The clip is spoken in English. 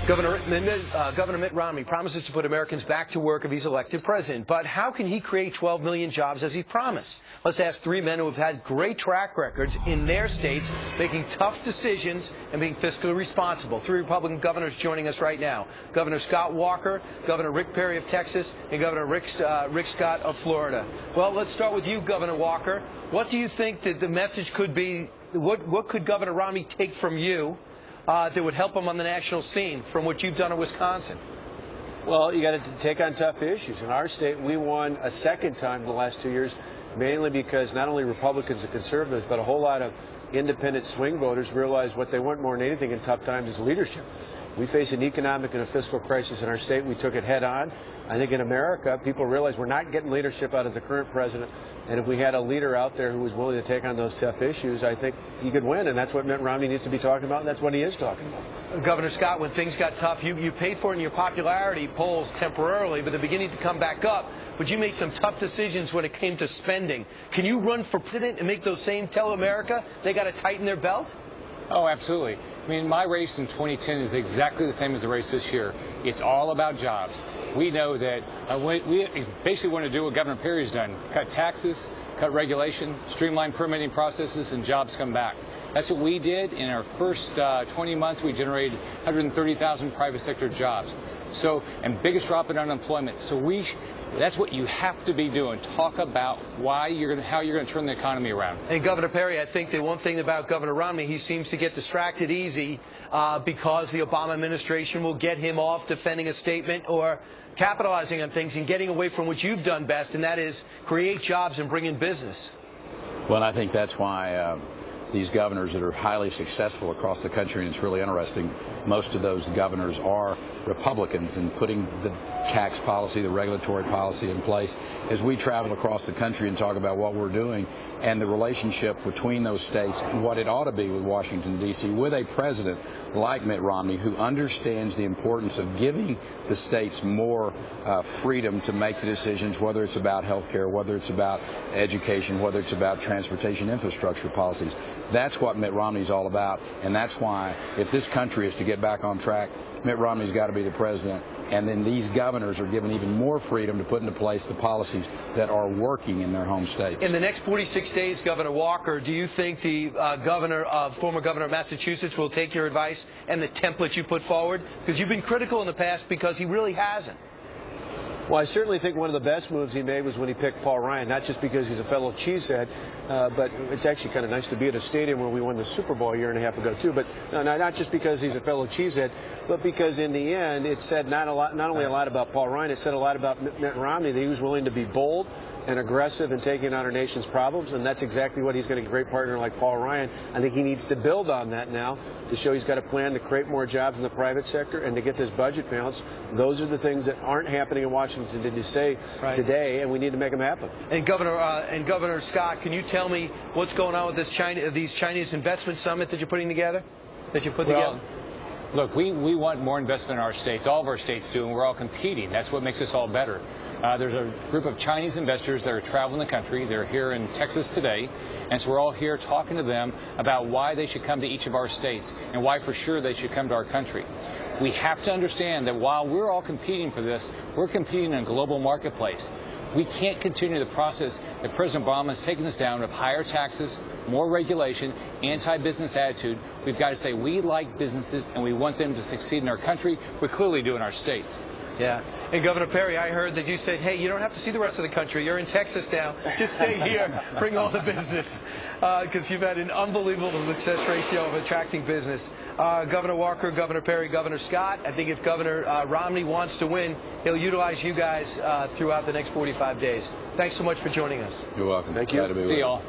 Governor Mitt Romney promises to put Americans back to work if he's elected president. But how can he create 12 million jobs as he promised? Let's ask three men who have had great track records in their states, making tough decisions and being fiscally responsible. Three Republican governors joining us right now. Governor Scott Walker, Governor Rick Perry of Texas, and Governor Rick Scott of Florida. Well, let's start with you, Governor Walker. What do you think that the message could be? What could Governor Romney take from you that would help him on the national scene from what you've done in Wisconsin? Well, you got to take on tough issues. In our state, we won a second time in the last 2 years, mainly because not only Republicans and conservatives, but a whole lot of independent swing voters realized what they want more than anything in tough times is leadership. We face an economic and a fiscal crisis in our state. We took it head on. I think in America, people realize we're not getting leadership out of the current president. And if we had a leader out there who was willing to take on those tough issues, I think he could win. And that's what Mitt Romney needs to be talking about, and that's what he is talking about. Governor Scott, when things got tough, you paid for it in your popularity polls temporarily, but they're beginning to come back up. But you made some tough decisions when it came to spending. Can you run for president and make those same tell America they got to tighten their belt? Oh, absolutely. I mean, my race in 2010 is exactly the same as the race this year. It's all about jobs. We know that we basically want to do what Governor Perry's done: cut taxes, cut regulation, streamline permitting processes, and jobs come back. That's what we did. In our first 20 months, we generated 130,000 private sector jobs. So, and biggest drop in unemployment. So that's what you have to be doing. Talk about how you're going to turn the economy around. And Governor Perry, I think the one thing about Governor Romney, he seems to get distracted easy because the Obama administration will get him off defending a statement or capitalizing on things and getting away from what you've done best, and that is create jobs and bring in business. Well, I think that's why these governors that are highly successful across the country, and it's really interesting, most of those governors are Republicans, and putting the tax policy, the regulatory policy in place as we travel across the country and talk about what we're doing and the relationship between those states and what it ought to be with Washington, D.C., with a president like Mitt Romney who understands the importance of giving the states more freedom to make the decisions, whether it's about health care, whether it's about education, whether it's about transportation infrastructure policies. That's what Mitt Romney's all about, and that's why if this country is to get back on track, Mitt Romney's got to be the president, and then these governors are given even more freedom to put into place the policies that are working in their home states. In the next 46 days, Governor Walker, do you think the former governor of Massachusetts will take your advice and the template you put forward? Because you've been critical in the past because he really hasn't. Well, I certainly think one of the best moves he made was when he picked Paul Ryan, not just because he's a fellow cheesehead, but it's actually kind of nice to be at a stadium where we won the Super Bowl a year and a half ago, too. But not just because he's a fellow cheesehead, but because in the end it said not only a lot about Paul Ryan, it said a lot about Mitt Romney, that he was willing to be bold and aggressive in taking on our nation's problems, and that's exactly what he's going to, a great partner like Paul Ryan. I think he needs to build on that now to show he's got a plan to create more jobs in the private sector and to get this budget balanced. Those are the things that aren't happening in Washington, D.C. today, and we need to make them happen. And Governor Scott, can you tell me what's going on with these Chinese investment summit that you're putting together, together? Look, we want more investment in our states. All of our states do, and we're all competing. That's what makes us all better. There's a group of Chinese investors that are traveling the country. They're here in Texas today, and so we're all here talking to them about why they should come to each of our states and why for sure they should come to our country. We have to understand that while we're all competing for this, we're competing in a global marketplace. We can't continue the process that President Obama has taken us down of higher taxes, more regulation, anti-business attitude. We've got to say we like businesses and we want them to succeed in our country. We clearly do in our states. Yeah. And Governor Perry, I heard that you said, hey, you don't have to see the rest of the country. You're in Texas now. Just stay here. Bring all the business. Because you've had an unbelievable success ratio of attracting business. Governor Walker, Governor Perry, Governor Scott, I think if Governor Romney wants to win, he'll utilize you guys throughout the next 45 days. Thanks so much for joining us. You're welcome. Thank you. See y'all.